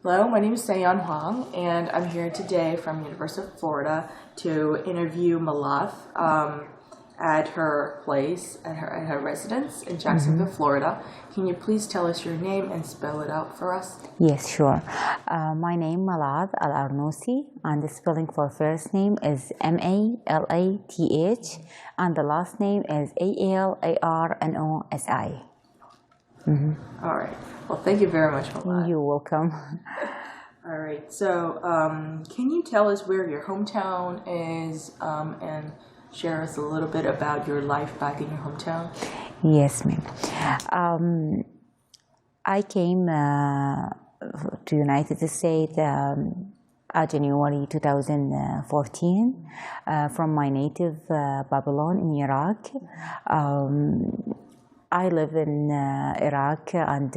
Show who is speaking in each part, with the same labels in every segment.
Speaker 1: Hello, my name is Seyeon Hwang, and I'm here today from University of Florida to interview Malath at her place, at her residence in Jacksonville, Florida. Can you please tell us your name and spell it out for us?
Speaker 2: Yes, sure. My name Malath Alarnosi, and the spelling for first name is Malath, and the last name is Alarnosi.
Speaker 1: All right. Well, thank you very much, Malath.
Speaker 2: You're welcome.
Speaker 1: All right. So, can you tell us where your hometown is and share us a little bit about your life back in your hometown?
Speaker 2: Yes, ma'am. I came to United States January 2014 from my native Babylon in Iraq. I live in Iraq and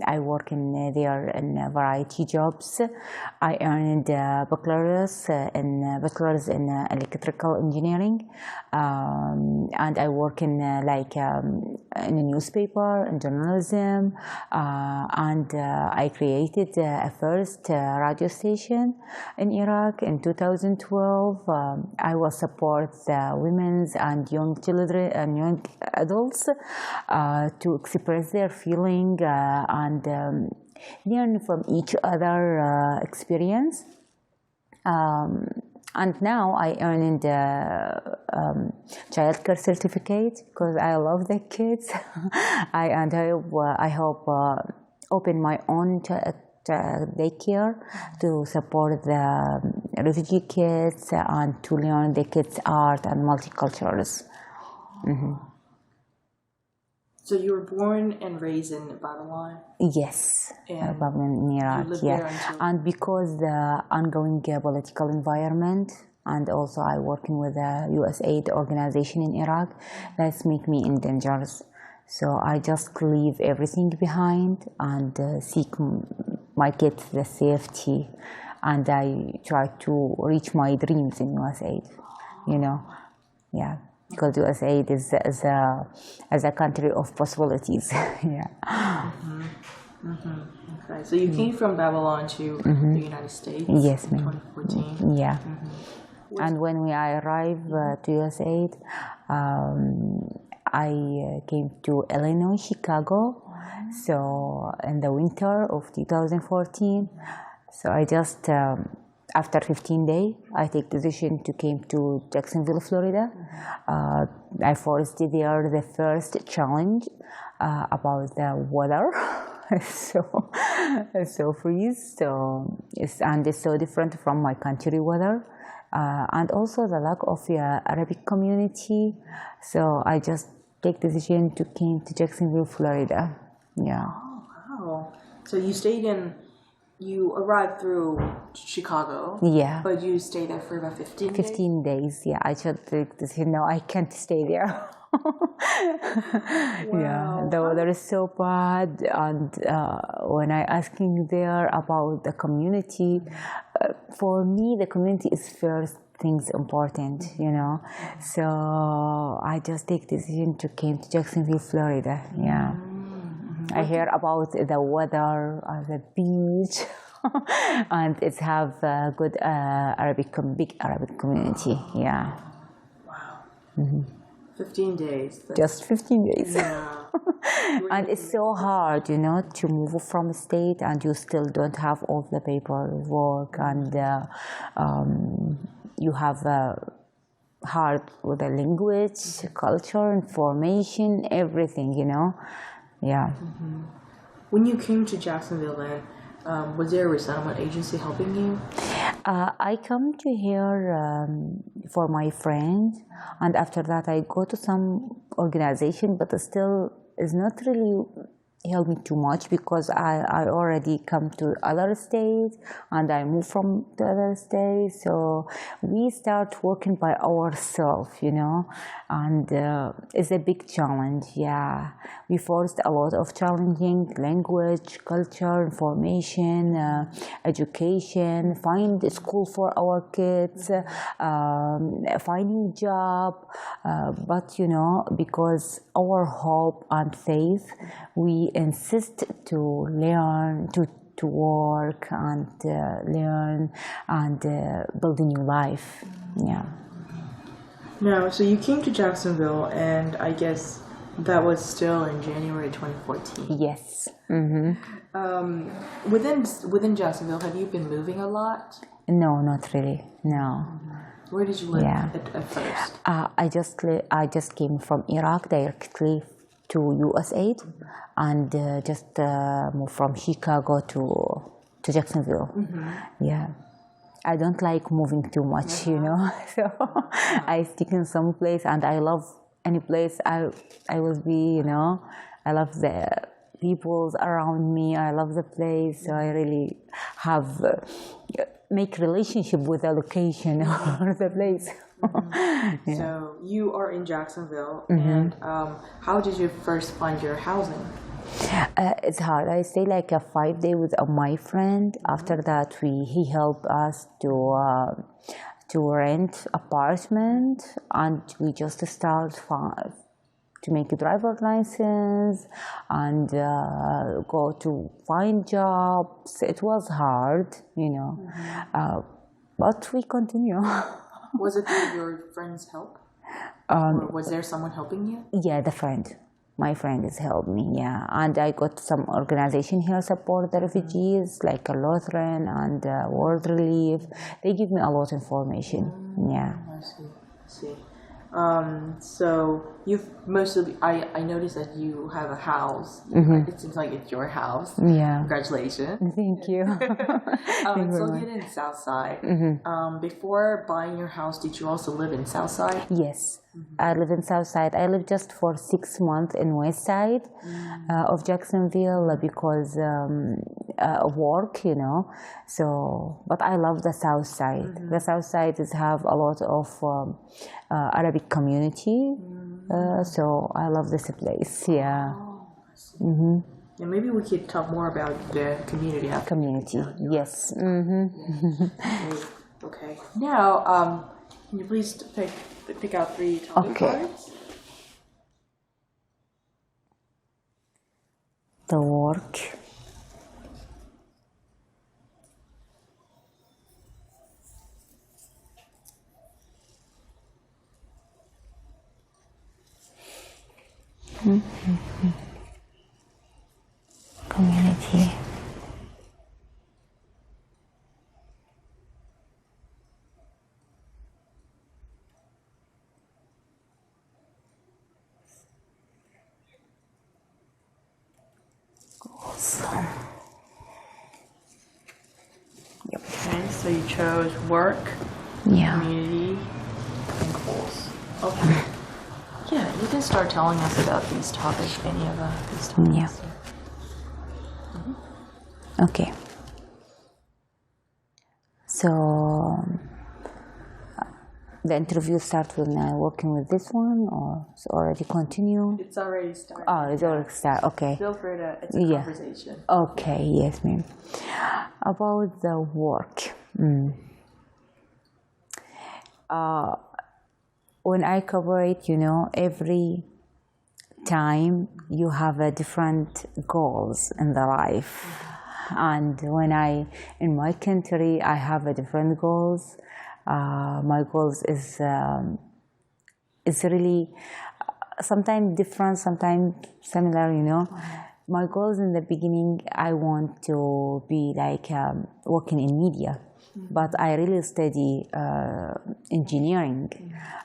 Speaker 2: I work in there in variety jobs. I earned bachelor's in electrical engineering, and I work in in a newspaper in journalism, and I created a first radio station in Iraq in 2012. I will support women's and young children and young adults to express their feeling and learn from each other experience. And now I earned a child care certificate because I love the kids. I hope open my own daycare to support the refugee kids and to learn the kids' art and multiculturalism.
Speaker 1: So you were born and raised in Babylon?
Speaker 2: Yes, Babylon in Iraq, And because the ongoing political environment, and also I working with a USAID organization in Iraq, that's make me in danger. So I just leave everything behind and seek my kids the safety, and I try to reach my dreams in USAID, because USAID is a country of possibilities.
Speaker 1: Okay, so you came from Babylon to the United States
Speaker 2: yes,
Speaker 1: in 2014.
Speaker 2: Yeah. And when I arrived to USAID, I came to Illinois, Chicago. So in the winter of 2014, so I just after 15 days, I take decision to came to Jacksonville, Florida. I faced there the first challenge about the weather. so freeze. So it's so different from my country weather, and also the lack of Arabic community. So I just take decision to came to Jacksonville, Florida. Yeah.
Speaker 1: Oh, wow. So you arrived through Chicago.
Speaker 2: Yeah.
Speaker 1: But you stayed there for about 15 days?
Speaker 2: 15 days, yeah. I should take this, I can't stay there.
Speaker 1: Wow.
Speaker 2: Yeah, the weather is so bad. And when I asking there about the community, for me, the community is first things important, So I just take decision to came to Jacksonville, Florida. Yeah. I hear about the weather, the beach, and it's have a good big Arabic community. Yeah.
Speaker 1: Wow. 15 days.
Speaker 2: Just 15 days.
Speaker 1: Yeah.
Speaker 2: And it's so hard, to move from a state and you still don't have all the paperwork, and you have hard with the language, culture, information, everything, Yeah.
Speaker 1: When you came to Jacksonville, then, was there a resettlement agency helping you?
Speaker 2: I come to here for my friends, and after that I go to some organization, but still is not really help me too much because I already come to other states and I moved from the other states. So we start working by ourselves, and it's a big challenge. Yeah, we faced a lot of challenging language, culture, information, education, find a school for our kids, finding job, but because our hope and faith, we insist to learn, to work and learn and build a new life. Yeah.
Speaker 1: No, so you came to Jacksonville, and I guess that was still in January 2014.
Speaker 2: Yes. Mm-hmm.
Speaker 1: Within Jacksonville, have you been moving a lot?
Speaker 2: No, not really. No.
Speaker 1: Where did you live
Speaker 2: Yeah.
Speaker 1: at first?
Speaker 2: I just came from Iraq directly to USA, and just moved from Chicago to Jacksonville. Yeah. I don't like moving too much, you know. So I stick in some place, and I love any place I will be, you know. I love the peoples around me. I love the place. So I really have make relationship with the location or the place. Yeah.
Speaker 1: So you are in Jacksonville, and how did you first find your housing?
Speaker 2: It's hard. I stay like a 5 day with my friend. After that, he helped us to rent apartment, and we just start to make a driver license and go to find jobs. It was hard, you know, but we continue.
Speaker 1: Was it through your friend's help? Or was there someone helping you?
Speaker 2: Yeah, my friend has helped me, yeah. And I got some organization here support the refugees, like a Lutheran and World Relief. They give me a lot of information, yeah.
Speaker 1: I see. So you've I noticed that you have a house. It seems like it's your house.
Speaker 2: Yeah.
Speaker 1: Congratulations.
Speaker 2: Thank you.
Speaker 1: It's located in Southside. Before buying your house, did you also live in Southside?
Speaker 2: Yes, I live in Southside. I lived just for 6 months in West Side of Jacksonville because of work, you know. So, but I love the South Side. The South Side have a lot of Arabic community, so I love this place. Yeah.
Speaker 1: Yeah, maybe we could talk more about the community after.
Speaker 2: Community, yes.
Speaker 1: Okay. Now, can you please pick out 3 topic cards?
Speaker 2: The work. Community. Awesome. Yep.
Speaker 1: Okay, so you chose work,
Speaker 2: Yeah.
Speaker 1: community, and goals. Okay. Yeah, you can start telling us about these topics, any of these topics.
Speaker 2: Yeah. Okay. So the interview starts when I'm working with this one, or it's already continue?
Speaker 1: It's already started.
Speaker 2: Oh, it's already started. Okay.
Speaker 1: Feel free to, it's a conversation.
Speaker 2: Okay, yes, ma'am. About the work. When I cooperate, you know, every time you have a different goals in the life. And when in my country, I have a different goals. My goals is really sometimes different, sometimes similar, you know. My goals in the beginning, I want to be like working in media, but I really study engineering,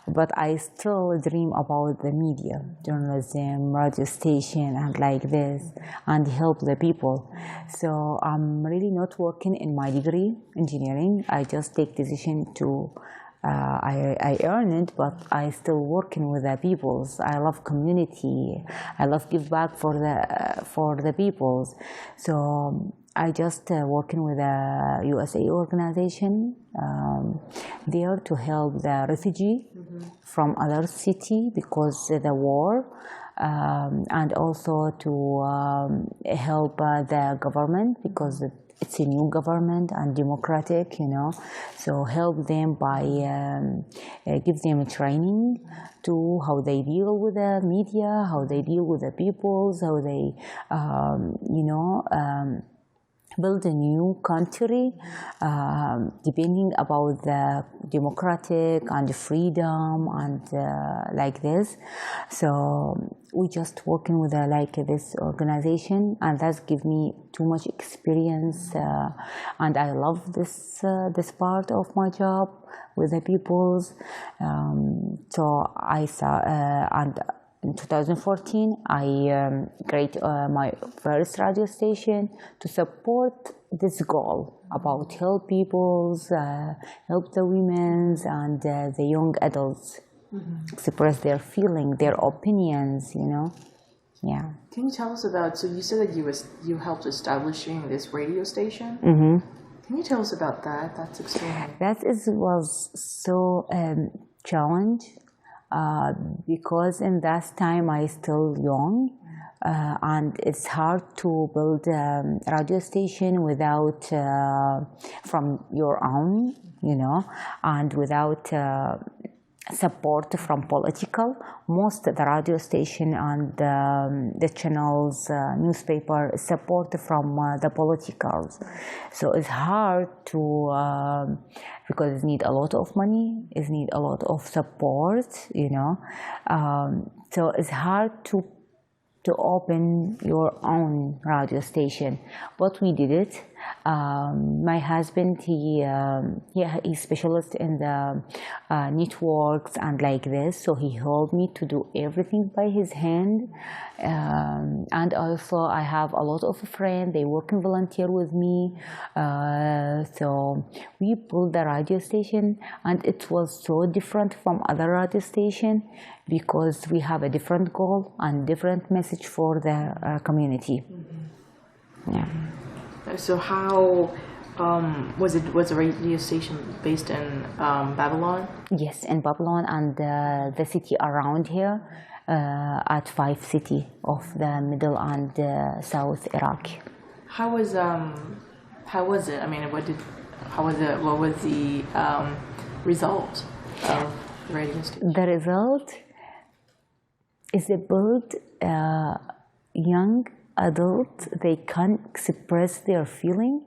Speaker 2: but I still dream about the media, journalism, radio station, and like this, and help the people. So I'm really not working in my degree, engineering. I just take decision to I earn it, but I still working with the peoples. I love community. I love give back for the peoples. So I just working with a USA organization there to help the refugee from other city because of the war, and also to help the government because it's a new government and democratic, you know. So help them by give them a training to how they deal with the media, how they deal with the peoples, how they, build a new country, depending about the democratic and the freedom and like this. So we just working with like this organization, and that's give me too much experience, and I love this part of my job with the peoples. So I saw and in 2014, I created my first radio station to support this goal about help peoples, help the women and the young adults express their feeling, their opinions, you know. Yeah.
Speaker 1: Can you tell us about? So you said that you helped establishing this radio station. Can you tell us about that? That's extraordinary.
Speaker 2: Was so challenge. Because in that time I still young, and it's hard to build a radio station without from your own, you know, and without support from political. Most of the radio station and the channels, newspaper support from the politicals. So it's hard to because it need a lot of money, it need a lot of support, you know. So it's hard to open your own radio station, but we did it. My husband, he's specialist in the networks and like this, so he helped me to do everything by his hand. And also I have a lot of friends, they work and volunteer with me. So we built the radio station, and it was so different from other radio station because we have a different goal and different message for the community. Yeah.
Speaker 1: So how was the radio station based in Babylon?
Speaker 2: Yes, in Babylon and the city around here, at 5 cities of the middle and south Iraq.
Speaker 1: How was it? I mean, what was the result of the radio station?
Speaker 2: The result is about young adults. They can express their feeling,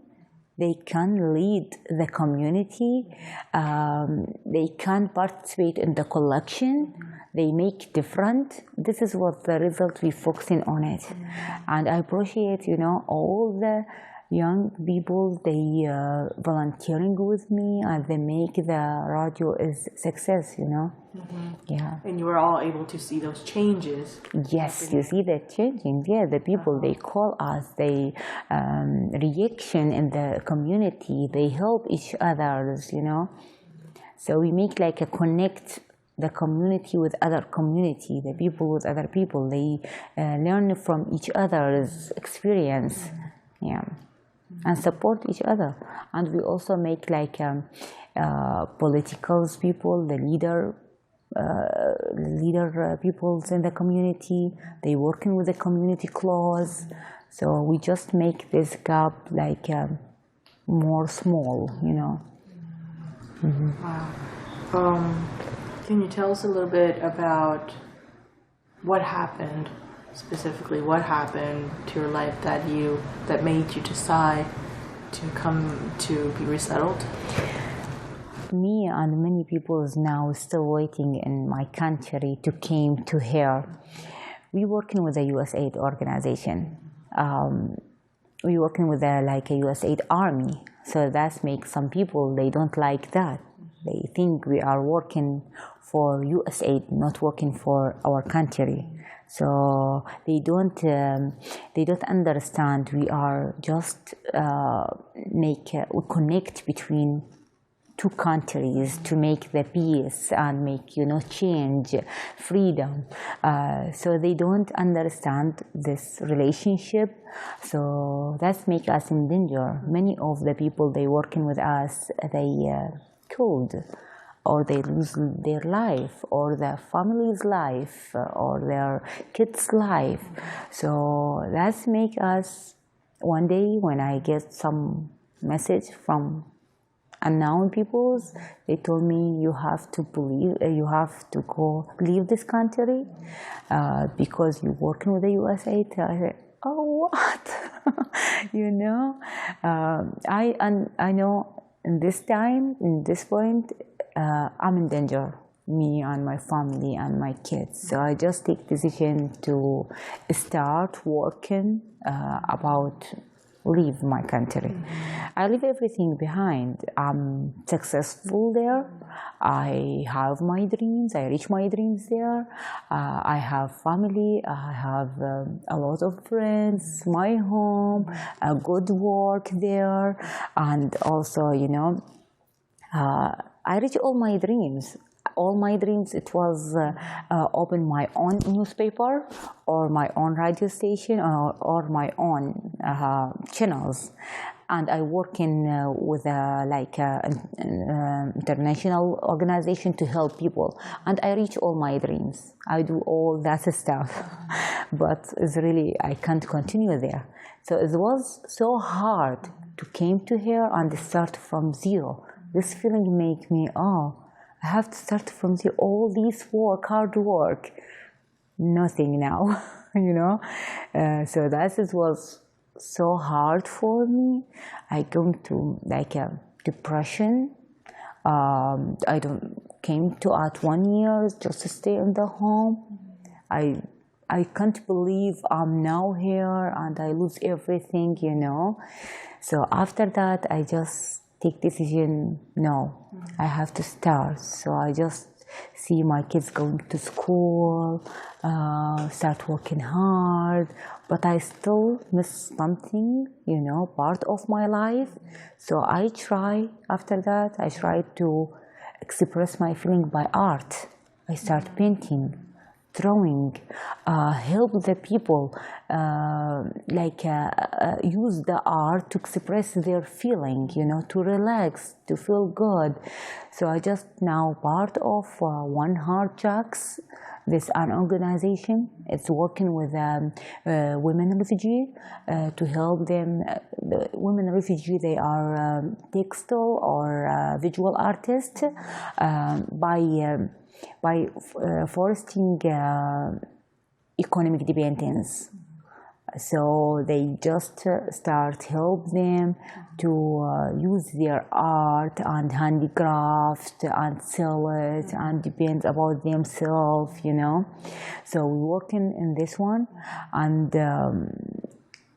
Speaker 2: they can lead the community, they can participate in the collection, they make different. This is what the result we focusing on it. And I appreciate, you know, all the young people, they volunteering with me, and they make the radio is success, you know. Yeah.
Speaker 1: And you were all able to see those changes.
Speaker 2: Yes, you see that changing. Yeah, the people, they call us, they reaction in the community, they help each others, you know. So we make like a connect the community with other community, the people with other people. They learn from each other's experience. Yeah. And support each other. And we also make like political people, the leader peoples in the community. They working with the community clause. So we just make this gap like more small, you know.
Speaker 1: Wow. Can you tell us a little bit about what happened? Specifically, what happened to your life that made you decide to come to be resettled?
Speaker 2: Me and many people is now still waiting in my country to came to here. We working with a USAID organization. We working with a USAID army. So that makes some people, they don't like that. They think we are working for USAID, not working for our country. So they don't understand. We are just we connect between two countries to make the peace and make, you know, change, freedom. So they don't understand this relationship. So that's make us in danger. Many of the people they working with us, they killed, or they lose their life, or their family's life, or their kids' life. So that's make us, one day when I get some message from unknown peoples, they told me you have to go leave this country because you're working with the USAID. oh, what? You know, I know in this time, in this point, I'm in danger, me and my family and my kids. So I just take decision to start working about leave my country. I leave everything behind. I'm successful there. I have my dreams. I reach my dreams there. I have family. I have a lot of friends, my home, a good work there. And also, you know, I reach all my dreams. All my dreams, it was open my own newspaper or my own radio station or my own channels. And I work in with international organization to help people. And I reach all my dreams. I do all that stuff. But it's really, I can't continue there. So it was so hard to came to here and start from zero. This feeling make me, I have to start from zero. All this work, hard work, nothing now, you know. So that was so hard for me. I go to like a depression. I came to at 1 year just to stay in the home. I can't believe I'm now here and I lose everything, you know. So after that, I just take decision, no, I have to start. So I just see my kids going to school, start working hard, but I still miss something, you know, part of my life. So I try to express my feeling by art. I start painting, drawing, help the people, use the art to express their feeling, you know, to relax, to feel good. So I just now part of One Heart Jacks. This an organization. It's working with women refugee to help them. The women refugee, they are textile or visual artists by fostering economic dependence. So they just start help them to use their art and handicraft and sell it and depend about themselves, you know. So we're working in this one, and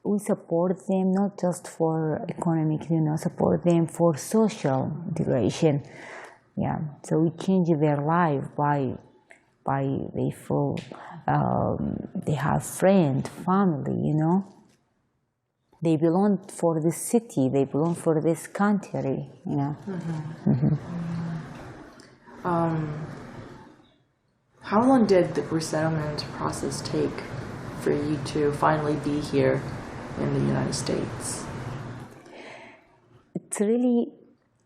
Speaker 2: we support them not just for economic, you know, support them for social integration. Yeah, so we change their life by they feel they have friend, family, you know. They belong for this city. They belong for this country, you know. Mm-hmm.
Speaker 1: Mm-hmm. How long did the resettlement process take for you to finally be here in the United States?
Speaker 2: It's really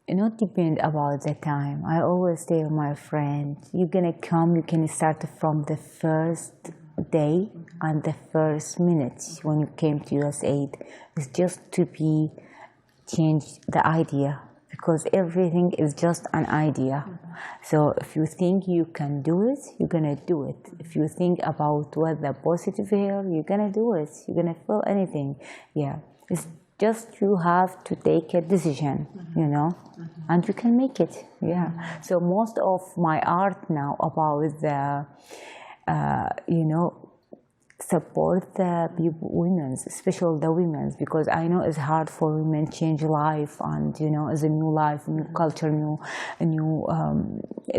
Speaker 2: not depend about the time. I always tell my friend, you're gonna come, you can start from the first day and the first minute when you came to USA. It's just to be change the idea, because everything is just an idea. So if you think you can do it, you're gonna do it. If you think about what the positive here, you're gonna do it. You're gonna feel anything. Yeah, it's just you have to take a decision, you know, and you can make it. Yeah. So most of my art now about the, you know, support the people, women's, especially the women's, because I know it's hard for women change life, and you know, it's a new life, new culture,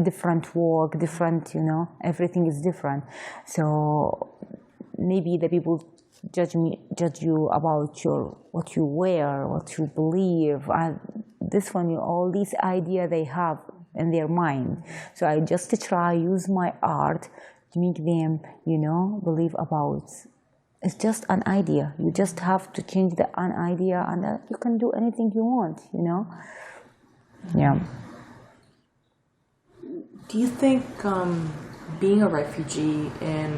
Speaker 2: different work, different, you know, everything is different. So maybe the people judge you about what you wear, what you believe, and this one, all these ideas they have in their mind. So I just try use my art to make them, you know, believe about. It's just an idea. You just have to change an idea, and you can do anything you want, you know. Yeah.
Speaker 1: Do you think being a refugee in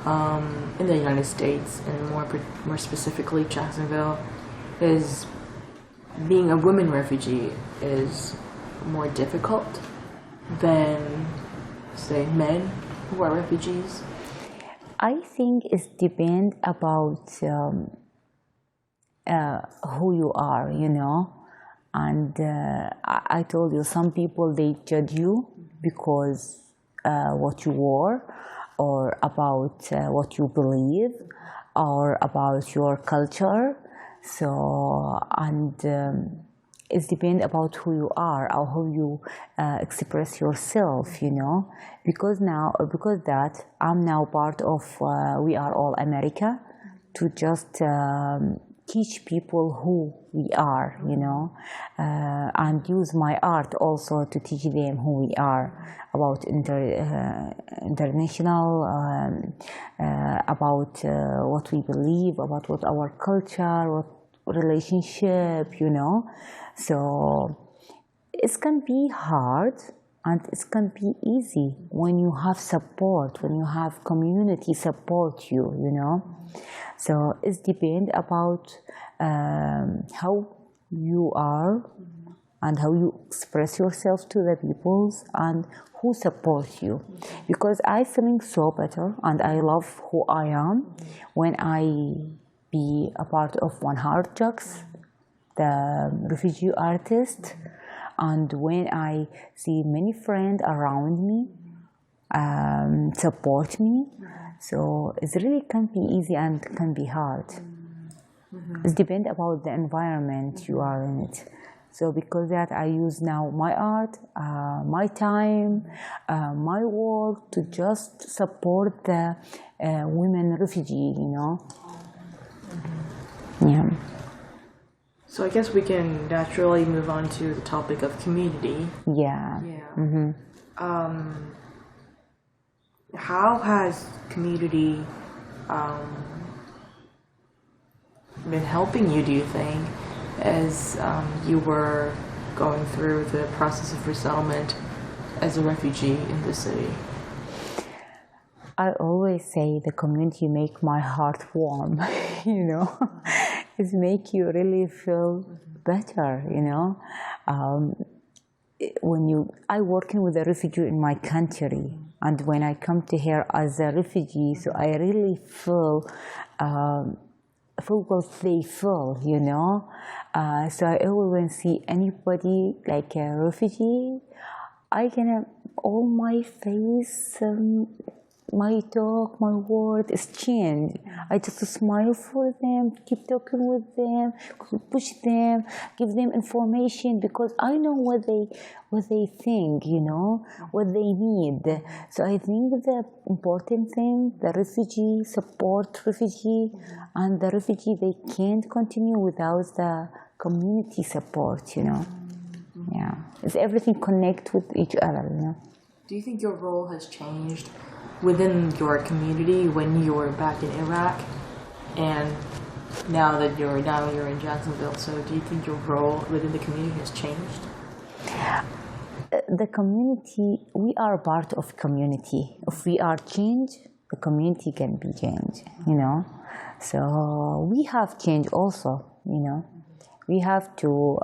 Speaker 1: the United States, and more specifically Jacksonville, is being a woman refugee is more difficult than, say, men who are refugees?
Speaker 2: I think it depends about who you are, you know. And I told you, some people, they judge you because what you wore, or about what you believe, or about your culture. So, and it depends about who you are or how you express yourself, you know. Because that I'm now part of We Are All America, to just teach people who we are, you know, and use my art also to teach them who we are, about international, about what we believe, about what our culture, what relationship, you know. So it can be hard and it can be easy when you have support, when you have community support you, you know. So it depends about how you are and how you express yourself to the peoples and who support you. Because I feeling so better and I love who I am when I be a part of One Heart Jocks, the refugee artist, and when I see many friends around me support me. So it really can be easy and can be hard. It depends about the environment you are in it. So because that, I use now my art, my time, my work to just support the women refugee, you know. Yeah.
Speaker 1: So I guess we can naturally move on to the topic of community.
Speaker 2: Yeah.
Speaker 1: Yeah. How has community been helping you, do you think, as you were going through the process of resettlement as a refugee in the city?
Speaker 2: I always say the community make my heart warm, you know. It make you really feel better, you know. I working with a refugee in my country, and when I come to here as a refugee, so I really feel what they feel, you know. So I always when see anybody like a refugee, I can all my face, my talk, my word is changed. I just smile for them, keep talking with them, push them, give them information, because I know what they think, you know, what they need. So I think the important thing, the refugee, support refugee, and the refugee, they can't continue without the community support, you know. Yeah, it's everything connect with each other, you know.
Speaker 1: Do you think your role has changed within your community when you were back in Iraq, and now that you're in Jacksonville? So do you think your role within the community has changed?
Speaker 2: The community, we are part of community. If we are changed, the community can be changed, you know. So we have changed also, you know. We have to,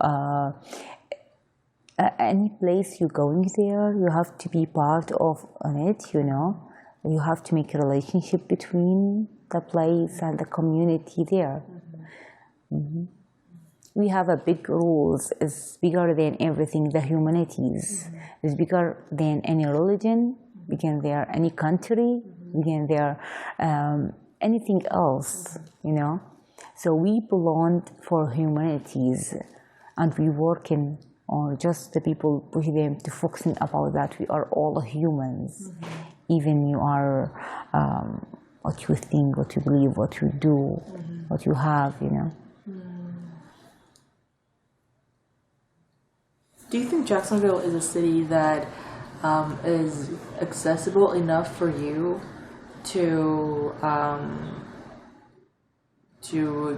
Speaker 2: any place you're going there, you have to be part of it, you know. You have to make a relationship between the place and the community there. We have a big rules. It's bigger than everything. The humanities is bigger than any religion. Begin there, any country. Begin there, anything else. You know. So we belong for humanities, and we working on just the people push them to focusing about that. We are all humans. Even you are what you think, what you believe, what you do, what you have, you know.
Speaker 1: Do you think Jacksonville is a city that is accessible enough for you to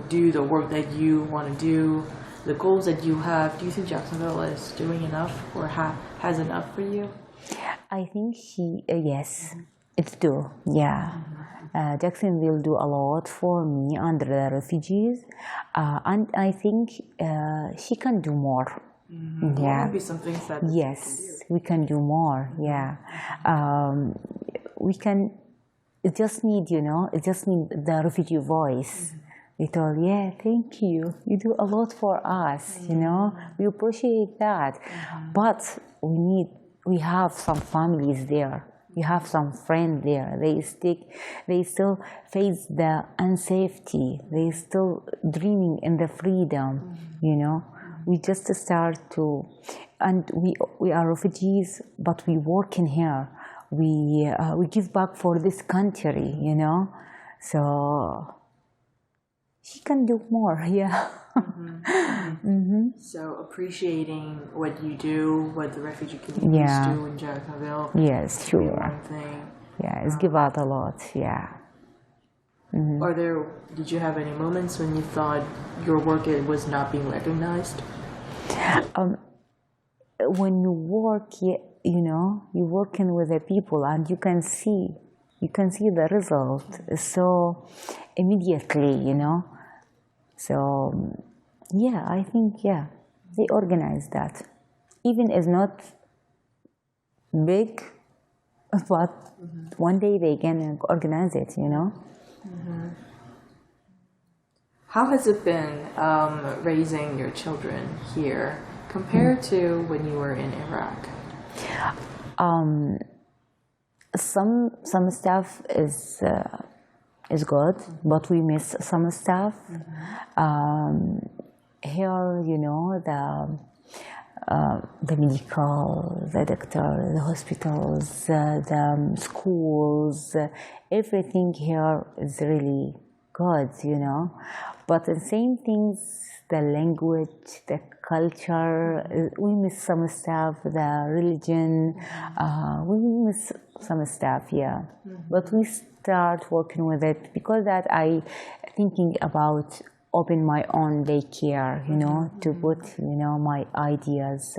Speaker 1: do the work that you want to do, the goals that you have? Do you think Jacksonville is doing enough or has enough for you?
Speaker 2: I think yes, it's do, yeah. Jacksonville do a lot for me and the refugees, and I think she can do more. Yeah.
Speaker 1: Maybe some things that
Speaker 2: yes, we can do more. Yeah, we can it just need, it just need the refugee voice. They told, yeah, thank you. You do a lot for us, We appreciate that. But we have some families there. We have some friends there. They still face the unsafety. They still dreaming in the freedom, We just start to, and we are refugees, but we work in here. We give back for this country, So she can do more, yeah.
Speaker 1: So appreciating what you do, what the refugee communities do in Jacksonville.
Speaker 2: Yes, sure.
Speaker 1: One thing.
Speaker 2: Yeah, it's give out a lot, yeah.
Speaker 1: Did you have any moments when you thought your work was not being recognized?
Speaker 2: When you work, you're working with the people, and you can see the result so immediately, So, I think, they organize that. Even it's not big, but one day they can organize it,
Speaker 1: How has it been raising your children here compared to when you were in Iraq?
Speaker 2: Some stuff is good, but we miss some stuff. Here, the medical, the doctor, the hospitals, the schools, everything here is really good, But the same things, the language, the culture, we miss some stuff, the religion, we miss some stuff, But we start working with it because that I thinking about open my own daycare, to put, my ideas,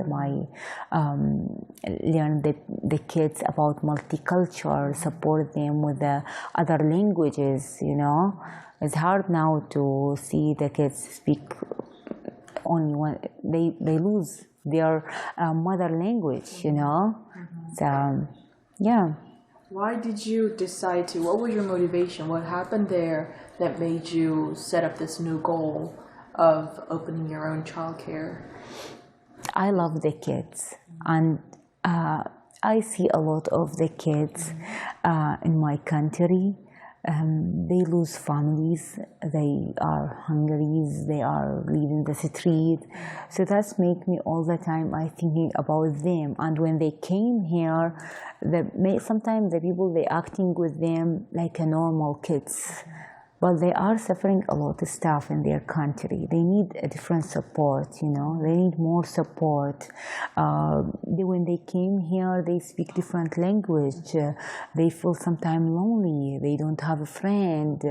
Speaker 2: learn the kids about multicultural, support them with the other languages, It's hard now to see the kids speak only one, they lose their mother language, So,
Speaker 1: Why did you decide to, what was your motivation? What happened there that made you set up this new goal of opening your own childcare?
Speaker 2: I love the kids, and I see a lot of the kids in my country. They lose families, they are hungry, they are leaving the street. So that's make me all the time I thinking about them. And when they came here, sometimes the people they acting with them like a normal kids. But they are suffering a lot of stuff in their country. They need a different support, They need more support. When they came here, they speak different language. They feel sometimes lonely. They don't have a friend.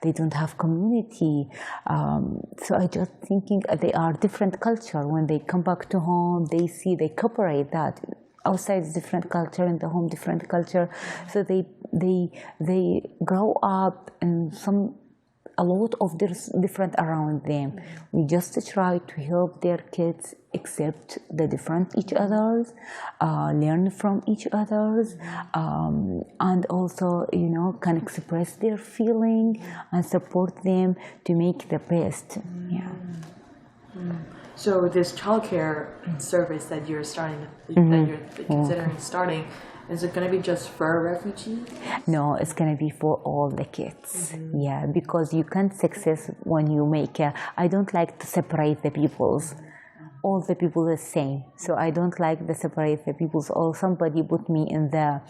Speaker 2: They don't have community. So I just thinking they are different culture. When they come back to home, they cooperate that. Outside is different culture, in the home different culture. So they grow up and a lot of different around them. We just try to help their kids accept the different each others, learn from each others, and also can express their feeling and support them to make the best.
Speaker 1: So this childcare service that you're considering starting, is it going to be just for refugees?
Speaker 2: No, it's going to be for all the kids. Because you can't success when you make I don't like to separate the peoples. All the people are the same. So I don't like to separate the peoples. Or somebody put me in the,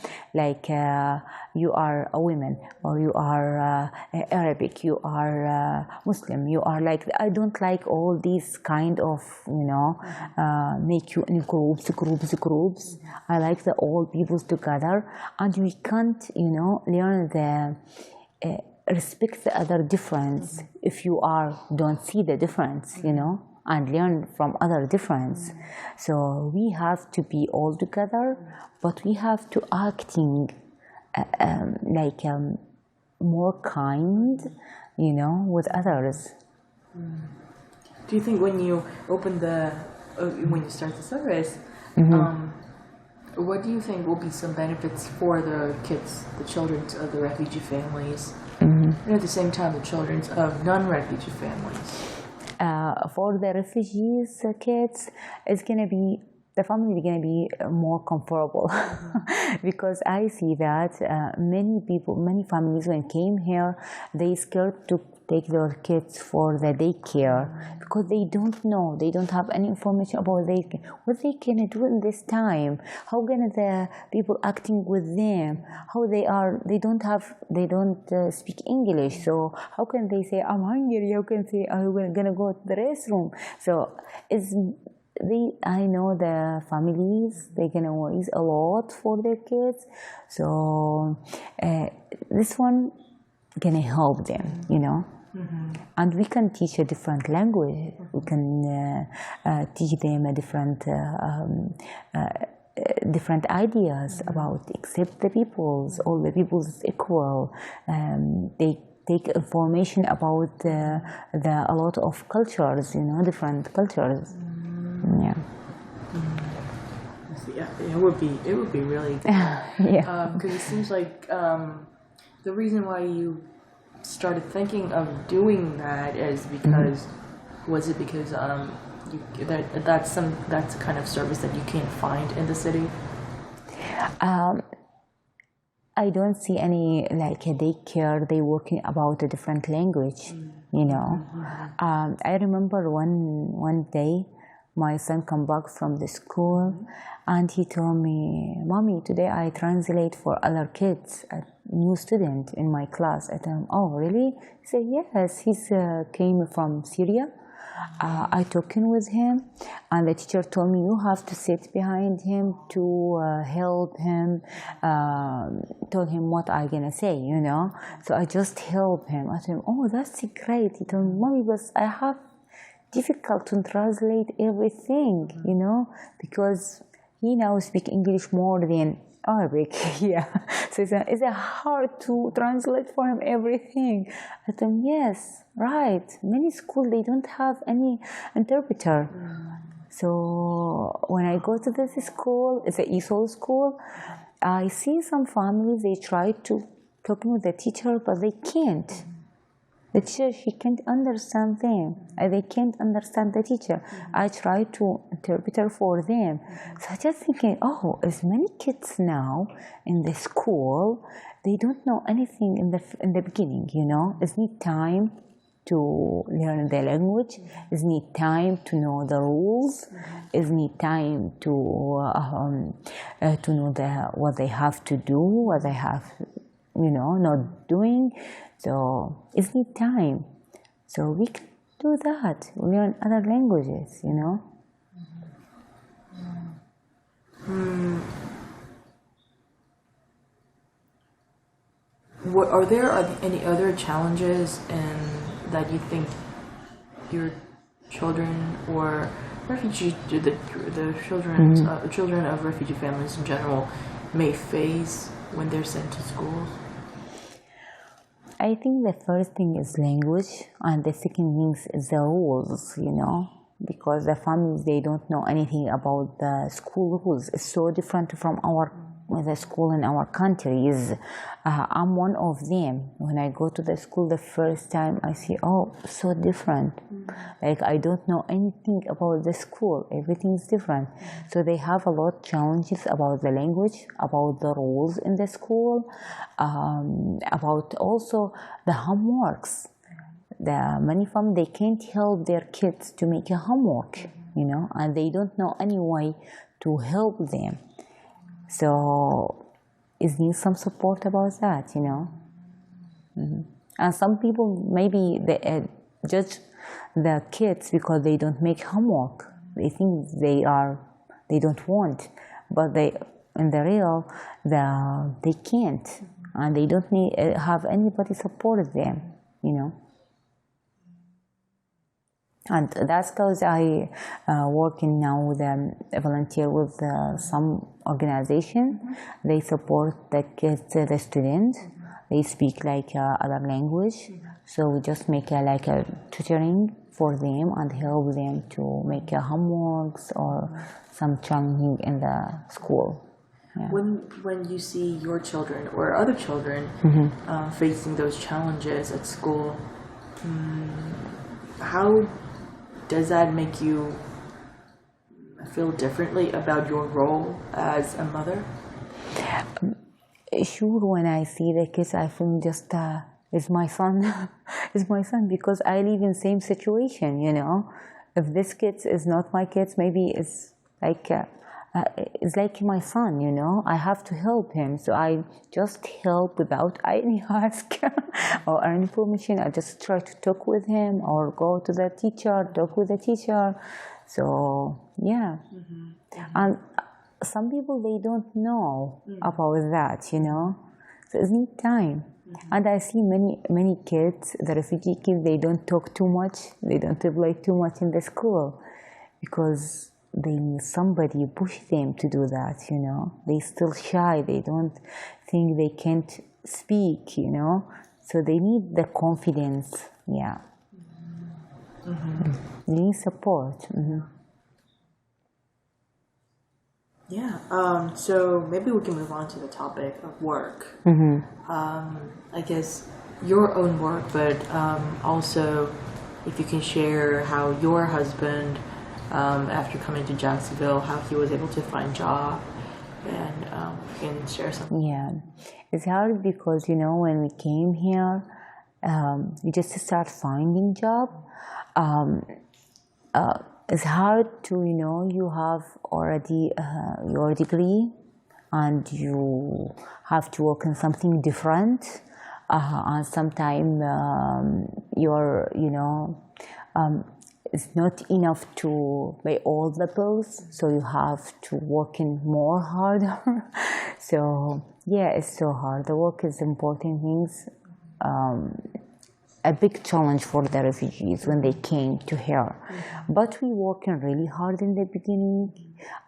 Speaker 2: you are a woman, or you are Arabic, you are Muslim, you are I don't like all these kind of, make you in groups. I like the all peoples together. And we can't, learn the, respect the other difference if you don't see the difference, and learn from other difference. So we have to be all together, but we have to acting more kind, with others.
Speaker 1: Do you think when you open when you start the service, What do you think will be some benefits for the kids, the children of the refugee families, and at the same time the children of non-refugee families?
Speaker 2: For the refugees kids, it's gonna be the family is gonna be more comfortable because I see that many people, many families when came here, they scared to take their kids for the daycare because they don't know, they don't have any information about what they can do in this time, how gonna the people acting with them, how they are, they don't speak English, so how can they say I'm hungry, how can they say I'm gonna go to the restroom, so I know the families, they're gonna worry a lot for their kids, so this one gonna help them, you know. And we can teach a different language. We can teach them a different ideas about accept the peoples, all the peoples is equal. They take information about a lot of cultures, you know, different cultures. Yeah.
Speaker 1: Yeah, it would be really good.
Speaker 2: Yeah.
Speaker 1: Because it seems like the reason why you started thinking of doing that is because was it because that's a kind of service that you can't find in the city?
Speaker 2: I don't see any like a daycare they working about a different language, you know. I remember one day my son come back from the school and he told me, Mommy, today I translate for other kids, a new student in my class. I told him, oh really? He said, yes, he's came from Syria. I talking with him and the teacher told me you have to sit behind him to help him, told him what I gonna say, you know. So I just help him. I told him, oh, that's great. He told me, Mommy, but I have difficult to translate everything, you know, because he now speak English more than Arabic. Yeah, so it's hard to translate for him everything. I told him, yes, right. Many schools they don't have any interpreter. So when I go to this school, it's an ESOL school. I see some families they try to talking with the teacher, but they can't. The teacher, she can't understand them. They can't understand the teacher. I try to interpret for them. So I just thinking, oh, as many kids now in the school, they don't know anything in the beginning, you know. It's need time to learn the language. It's need time to know the rules. It's need time to know what they have to do, what they have, you know, not doing. So it's need time. So we can do that. We learn other languages, you know.
Speaker 1: Are there any other challenges that you think your children or refugee, the children of refugee families in general may face when they're sent to schools?
Speaker 2: I think the first thing is language, and the second thing is the rules, you know, because the families, they don't know anything about the school rules. It's so different from the school in our countries. I'm one of them. When I go to the school the first time, I see, oh, so different. Like I don't know anything about the school. Everything's different. So they have a lot of challenges about the language, about the rules in the school, about also the homeworks. Many families, they can't help their kids to make a homework, you know, and they don't know any way to help them. So it needs some support about that, you know. And some people maybe they judge the kids because they don't make homework. They think they don't want, but in the real, they can't, and they don't have anybody support them, you know. And that's because I working now with volunteer with some organization. They support the kids, the students. They speak like other language, so we just make like a tutoring for them and help them to make homeworks or some training in the school. Yeah.
Speaker 1: When you see your children or other children facing those challenges at school, how does that make you feel differently about your role as a mother?
Speaker 2: Sure, when I see the kids, I feel just it's my son, it's my son, because I live in same situation. If this kid is not my kids, maybe it's like my son. I have to help him, so I just help without any ask or any permission. I just try to talk with him or go to the teacher, talk with the teacher. So yeah, and some people, they don't know about that, so it's need time. And I see many kids, the refugee kids, they don't talk too much, they don't reply too much in the school because they need somebody push them to do that. They still shy, they don't think they can't speak, so they need the confidence. Yeah. They need support.
Speaker 1: Yeah. So maybe we can move on to the topic of work. I guess your own work, but also if you can share how your husband, after coming to Jacksonville, how he was able to find a job, and you can share something.
Speaker 2: Yeah, it's hard because when we came here, you just start finding job. It's hard to you have already your degree and you have to work on something different, and sometimes it's not enough to pay all the bills, so you have to work in more harder. So yeah, it's so hard. The work is important things. A big challenge for the refugees when they came to here. But we working really hard in the beginning,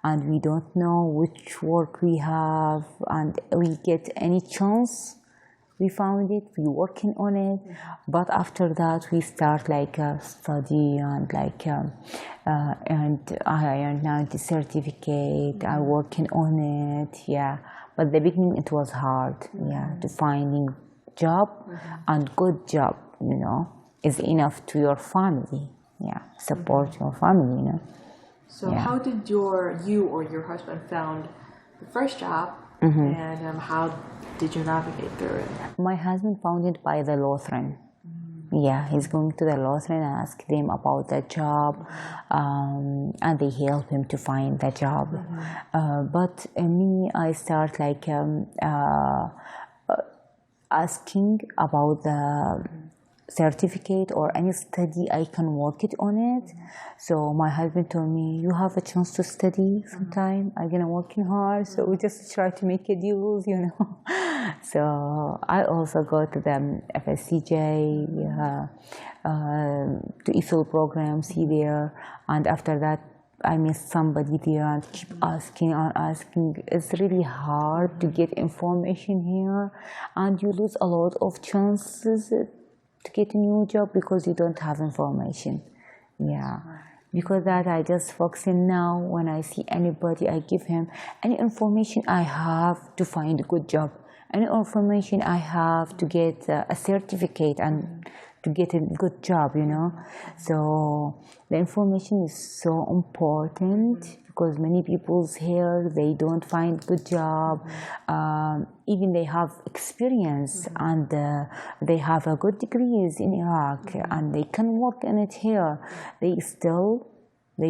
Speaker 2: and we don't know which work we have, and we get any chance. We found it, we working on it, but after that we start study and and I earned now the certificate. I'm working on it, yeah. But the beginning it was hard, yeah, to finding job and good job. Is enough to your family, yeah, support your family,
Speaker 1: So
Speaker 2: yeah.
Speaker 1: how did you or your husband found the first job, and how did you navigate through it?
Speaker 2: My husband found it by the Lutheran. Yeah, he's going to the Lutheran and ask them about the job, and they help him to find the job. But me, I start asking about the certificate or any study I can work it on it. So my husband told me, you have a chance to study sometime. I'm gonna working hard, so we just try to make a deal, So I also go to the FSCJ, to ESOL program, see there, and after that I met somebody there and keep asking and asking. It's really hard to get information here, and you lose a lot of chances to get a new job because you don't have information. Yeah. Because that I just focusing now. When I see anybody, I give him any information I have to find a good job, any information I have to get a certificate and to get a good job, So the information is so important because many people here, they don't find good job. Even they have experience and they have a good degrees in Iraq and they can work in it here. They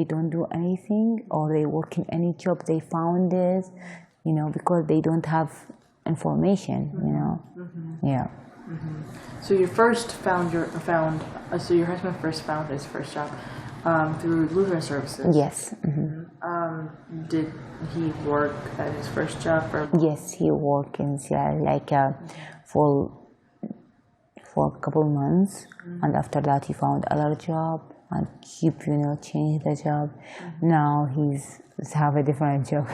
Speaker 2: don't do anything, or they work in any job they found it, because they don't have information, Yeah.
Speaker 1: So you first so your husband first found his first job through Lutheran services.
Speaker 2: Yes.
Speaker 1: Did he work at his first job?
Speaker 2: Yes, he worked for a couple months, and after that he found another job and changed the job. Now he's have a different job,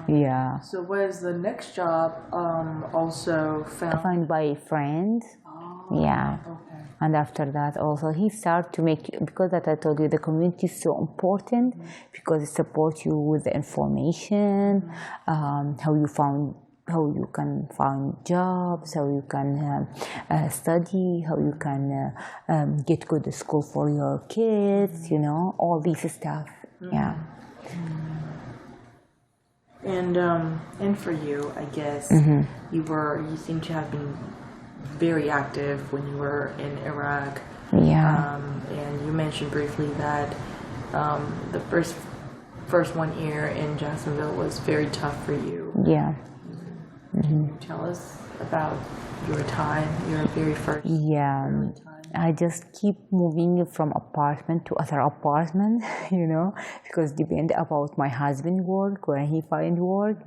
Speaker 2: Yeah.
Speaker 1: So was the next job also found
Speaker 2: by a friend? Yeah.
Speaker 1: Okay.
Speaker 2: And after that, also he started to make, because that I told you, the community is so important because it supports you with the information, how you can find jobs, how you can study, how you can get good school for your kids, all these stuff. Yeah.
Speaker 1: And for you, I guess you seem to have been very active when you were in Iraq.
Speaker 2: Yeah.
Speaker 1: And you mentioned briefly that the first 1 year in Jacksonville was very tough for you.
Speaker 2: Yeah.
Speaker 1: Can you tell us about your very first
Speaker 2: Yeah. I just keep moving from apartment to other apartment, because depend about my husband work, when he find work.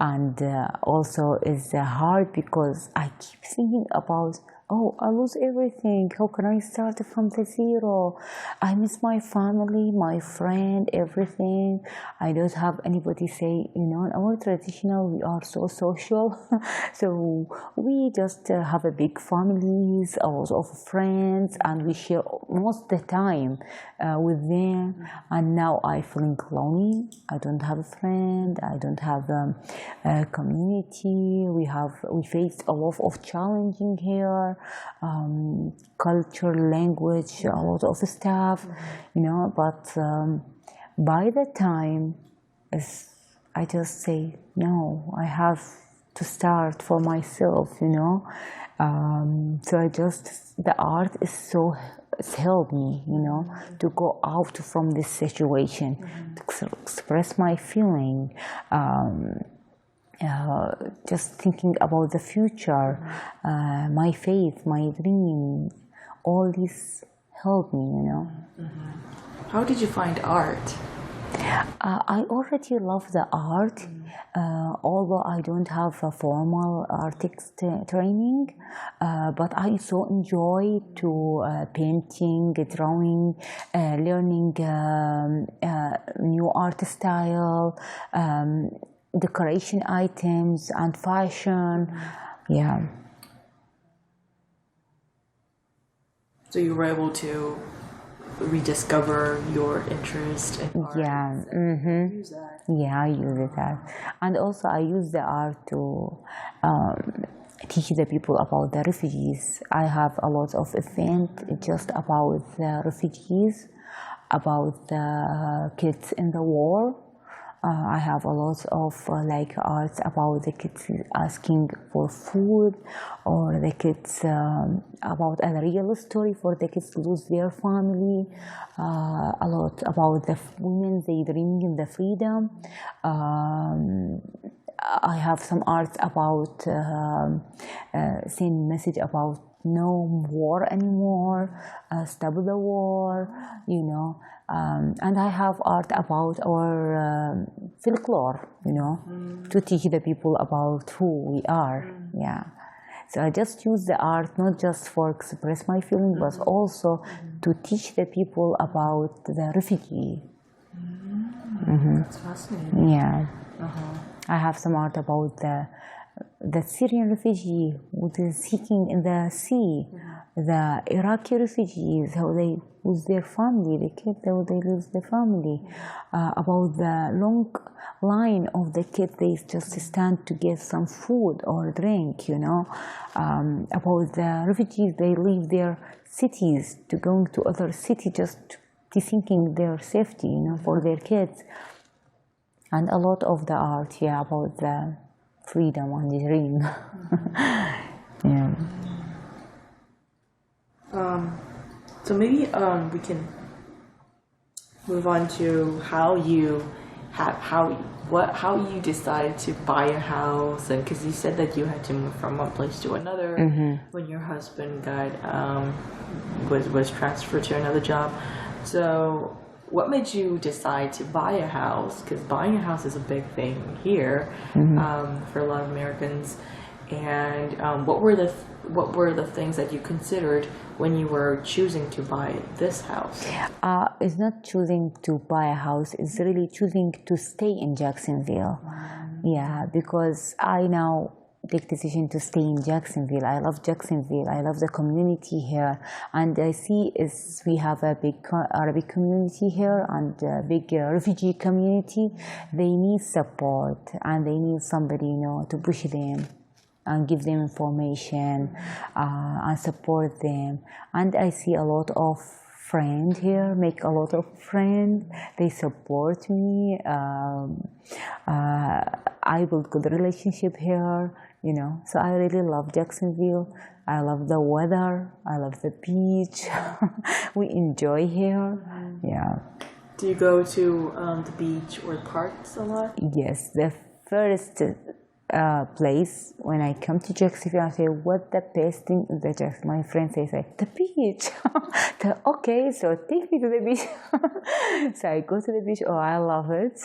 Speaker 2: And also it's hard because I keep thinking about, I lose everything. How can I start from the zero? I miss my family, my friend, everything. I don't have anybody say, in our traditional, we are so social. So we just have a big families, a lot of friends, and we share most the time with them. And now I feeling lonely. I don't have a friend. I don't have a community. We faced a lot of challenging here. Culture, language, a lot of stuff, but by the time I just say, no, I have to start for myself, so the art it's helped me, to go out from this situation, to express my feeling, just thinking about the future, my faith, my dream, all this helped me,
Speaker 1: How did you find art?
Speaker 2: I already love the art, although I don't have a formal artist training, but I so enjoy to painting, drawing, learning new art style, decoration items and fashion. Yeah.
Speaker 1: So you were able to rediscover your interest in art.
Speaker 2: Yeah.
Speaker 1: Use that.
Speaker 2: Yeah, I use that. And also I use the art to teach the people about the refugees. I have a lot of events just about the refugees, about the kids in the war. I have a lot of arts about the kids asking for food, or the kids about a real story for the kids to lose their family. A lot about the women, they dreaming in the freedom. I have some arts about same message about no war anymore, stop the war, and I have art about our folklore, to teach the people about who we are. Yeah. So I just use the art not just for express my feeling, but also to teach the people about the refugee.
Speaker 1: That's fascinating.
Speaker 2: Yeah. I have some art about the Syrian refugee who is seeking in the sea, the Iraqi refugees, how they lose their family, the kids, how they lose their family, about the long line of the kids, they just stand to get some food or drink, about the refugees, they leave their cities to go to other city just to thinking their safety, for their kids. And a lot of the art, about the freedom and the dream. Yeah.
Speaker 1: So maybe we can move on to how you decided to buy a house, and because you said that you had to move from one place to another when your husband got was transferred to another job. So what made you decide to buy a house? Because buying a house is a big thing here for a lot of Americans. And what were the things that you considered when you were choosing to buy this house?
Speaker 2: It's not choosing to buy a house. It's really choosing to stay in Jacksonville. Yeah, because I now take decision to stay in Jacksonville. I love Jacksonville. I love the community here, and I see is we have a big Arabic community here and a big refugee community. They need support and they need somebody, to push them and give them information and support them. And I see a lot of friends here, make a lot of friends. They support me. I build good relationship here, So I really love Jacksonville. I love the weather. I love the beach. We enjoy here. Yeah.
Speaker 1: Do you go to the beach or parks a lot?
Speaker 2: Yes, the first place when I come to Jacksonville, I say, what the best thing is the Jacksonville? My friend says, the beach. Okay, so take me to the beach. So I go to the beach. Oh, I love it.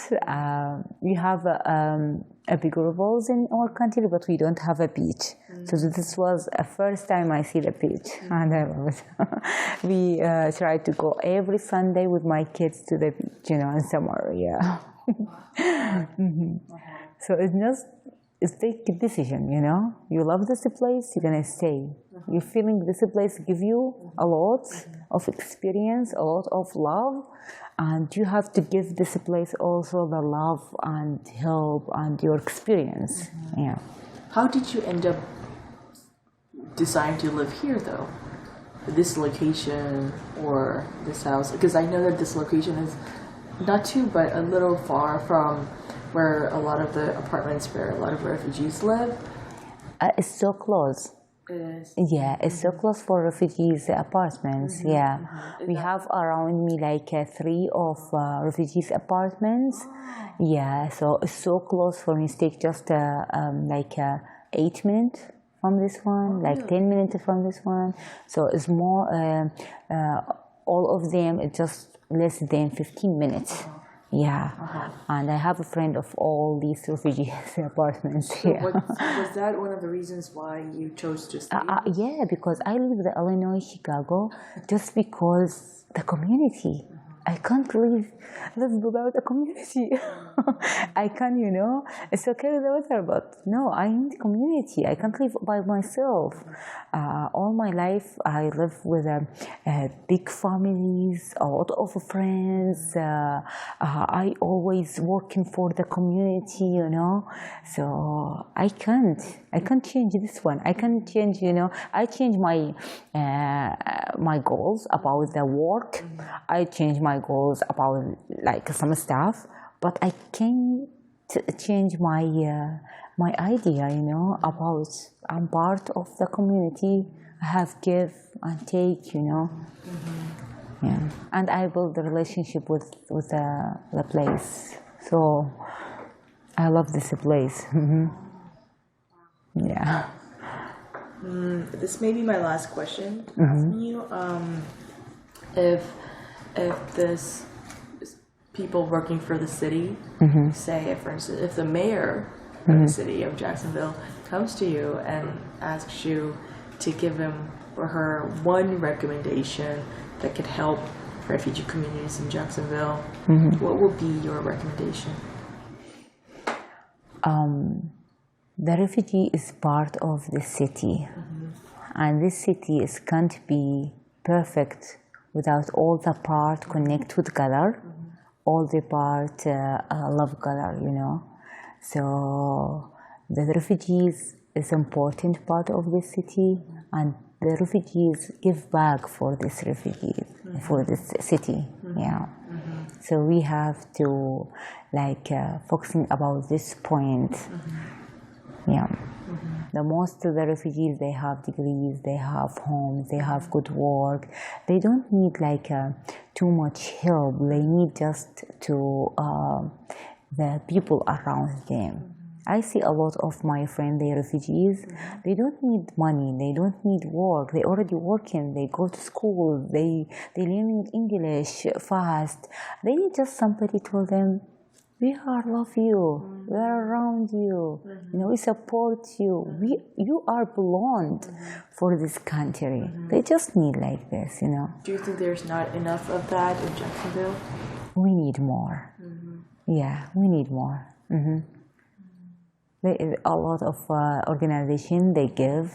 Speaker 2: We have a bigger walls in our country, but we don't have a beach. So this was the first time I see the beach, and I love it. We try to go every Sunday with my kids to the beach, in summer. Yeah. So it's take a decision, You love this place, you're gonna stay. You're feeling this place give you a lot of experience, a lot of love, and you have to give this place also the love and help and your experience. Yeah.
Speaker 1: How did you end up deciding to live here, though? This location or this house? Because I know that this location is not too, but a little far from where a lot of the apartments where a lot of refugees live.
Speaker 2: It's so close.
Speaker 1: It is.
Speaker 2: Yeah, it's so close for refugees apartments. Yeah, we have around me like 3 of refugees apartments. Yeah, so it's so close for me. It takes just like 8 minutes from this one, like 10 minutes from this one. So it's more. All of them it's just less than 15 minutes. Yeah, and I have a friend of all these refugee apartments.
Speaker 1: So
Speaker 2: yeah.
Speaker 1: was that one of the reasons why you chose to stay?
Speaker 2: Yeah, because I live in Illinois, Chicago, just because the community. I can't live without a community. I can, it's okay with the weather, but no, I need community. I can't live by myself. All my life, I live with big families, a lot of friends. I always working for the community, So I can't change this one. I can change, I change my my goals about the work. I change my goals about like some stuff, but I can't change my my idea, about I'm part of the community. I have give and take, Yeah, and I build the relationship with the place. So I love this place. Yeah.
Speaker 1: This may be my last question. Asking you, if this people working for the city, say, for instance, if the mayor of the city of Jacksonville comes to you and asks you to give him or her one recommendation that could help refugee communities in Jacksonville, what would be your recommendation?
Speaker 2: The refugee is part of the city, and this city can't be perfect without all the part connect together, all the part love together, So the refugees is important part of the city, and the refugees give back for this refugees, for this city, yeah. So we have to focusing about this point, yeah. The most of the refugees, they have degrees, they have homes, they have good work. They don't need too much help. They need just to the people around them. I see a lot of my friends, they're refugees. They don't need money. They don't need work. They already working. They go to school. They learning English fast. They need just somebody tell them, we love you. We are around you. We support you. You are belonged for this country. They just need like this,
Speaker 1: Do you think there's not enough of that in Jacksonville?
Speaker 2: We need more. Yeah, we need more. A lot of organization, they give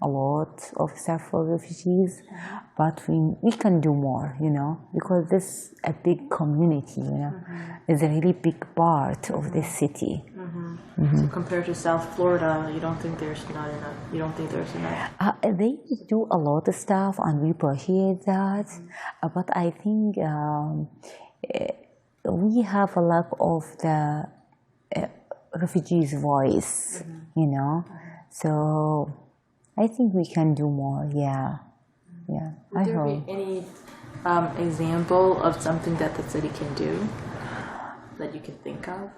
Speaker 2: a lot of stuff for refugees, but we can do more, because this is a big community, It's a really big part of this city.
Speaker 1: So compared to South Florida, you don't think there's not enough? You don't think there's enough?
Speaker 2: They do a lot of stuff, and we appreciate that. But I think we have a lack of the refugees' voice, So I think we can do more. Yeah.
Speaker 1: Would there be any example of something that the city can do that you can think of?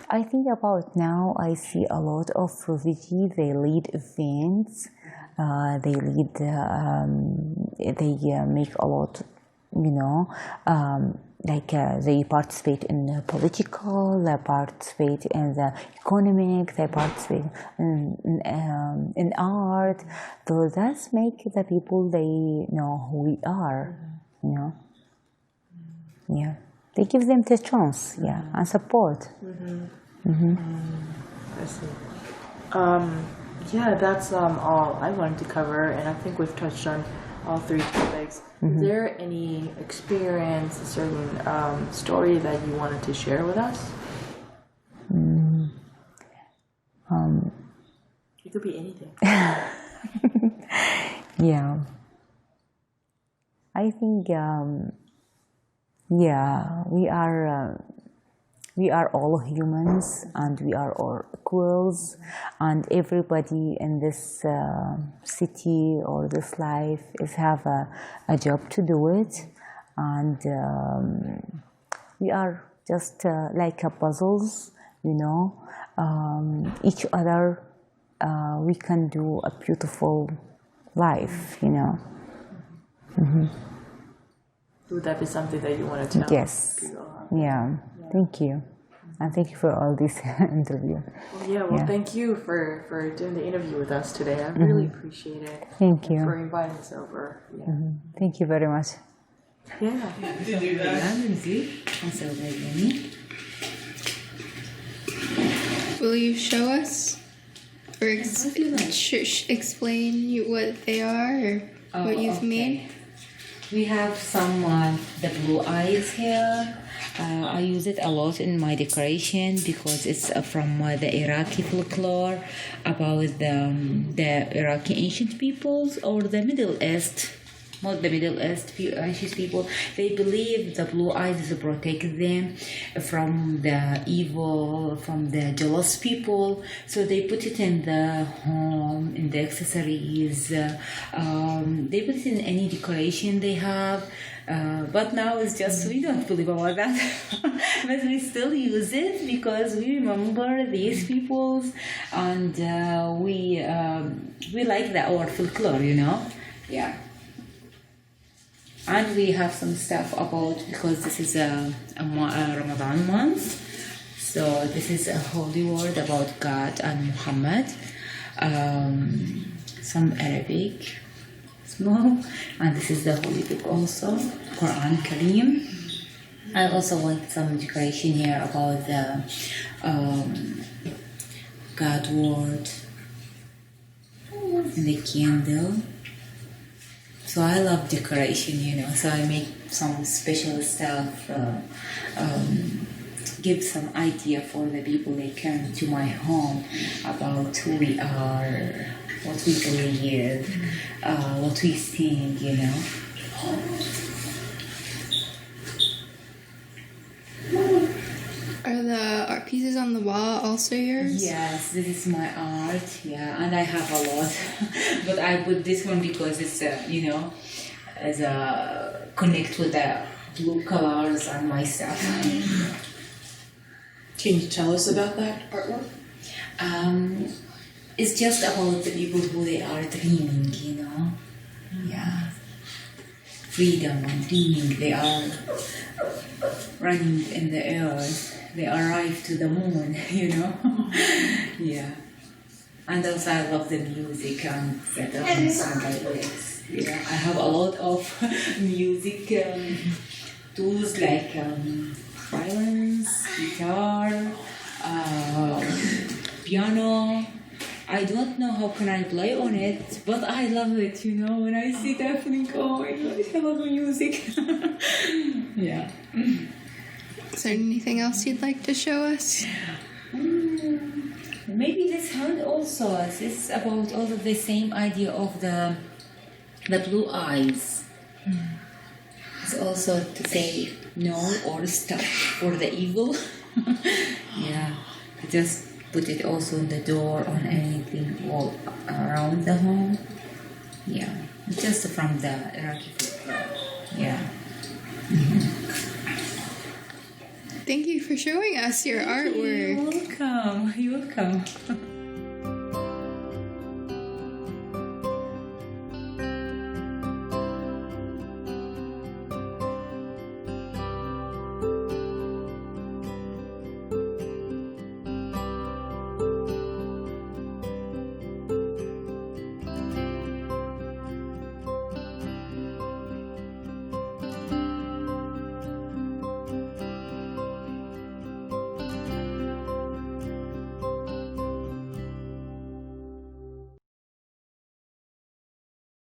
Speaker 2: I think about now, I see a lot of refugees. They lead events. They make a lot, they participate in the political, they participate in the economic, they participate in art. So that's make the people, they know who we are, Yeah. They give them the chance, and support.
Speaker 1: I see. That's all I wanted to cover, and I think we've touched on all three topics. Is there any experience, a certain story that you wanted to share with us? It could be anything.
Speaker 2: Yeah. I think, we are all humans, and we are all equals, and everybody in this city or this life have a job to do it, and we are just like a puzzles, each other we can do a beautiful life,
Speaker 1: Would that be something that you want to tell?
Speaker 2: Yes. Yeah. Thank you. And thank you for all this interview.
Speaker 1: Thank you for doing the interview with us today. I really appreciate it.
Speaker 2: Thank you.
Speaker 1: For inviting us over.
Speaker 2: Thank you very much.
Speaker 1: Yeah.
Speaker 3: Will you show us or explain what they are or what you've made?
Speaker 2: We have some the blue eyes here. I use it a lot in my decoration because it's from the Iraqi folklore about the Iraqi ancient peoples or the Middle East. Not the Middle East ancient people. They believe the blue eyes protect them from the evil, from the jealous people. So they put it in the home, in the accessories. They put it in any decoration they have. But now it's just, we don't believe about that. But we still use it because we remember these peoples, and we like our folklore, Yeah. And we have some stuff about, because this is a Ramadan month, so this is a holy word about God and Muhammad. Some Arabic, small, and this is the holy book also, Quran Kareem. I also want some decoration here about the God word and the candle. So I love decoration, so I make some special stuff, give some idea for the people that come to my home about who we are, what we believe, what we think,
Speaker 3: Are the art pieces on the wall also yours?
Speaker 2: Yes, this is my art, and I have a lot. But I put this one because it's, as a connect with the blue colors and my stuff.
Speaker 1: Can you tell us about that artwork?
Speaker 2: It's just about the people who they are dreaming, Yeah. Freedom and dreaming. They are running in the air. They arrive to the moon, Yeah. And also I love the music and the drums and the lyrics. Yeah, I have a lot of music tools like violins, guitar,
Speaker 4: piano. I don't know how can I play on it, but I love it, when I see that feeling, oh my gosh, I love music. Yeah.
Speaker 3: Is there anything else you'd like to show us?
Speaker 4: Maybe this hand also. It's about also the same idea of the blue eyes. It's also to say no or stop for the evil. Yeah. Just put it also on the door, on anything all around the home. Yeah. Just from the Iraqi folklore. Yeah.
Speaker 3: Thank you for showing us your artwork.
Speaker 4: You're welcome.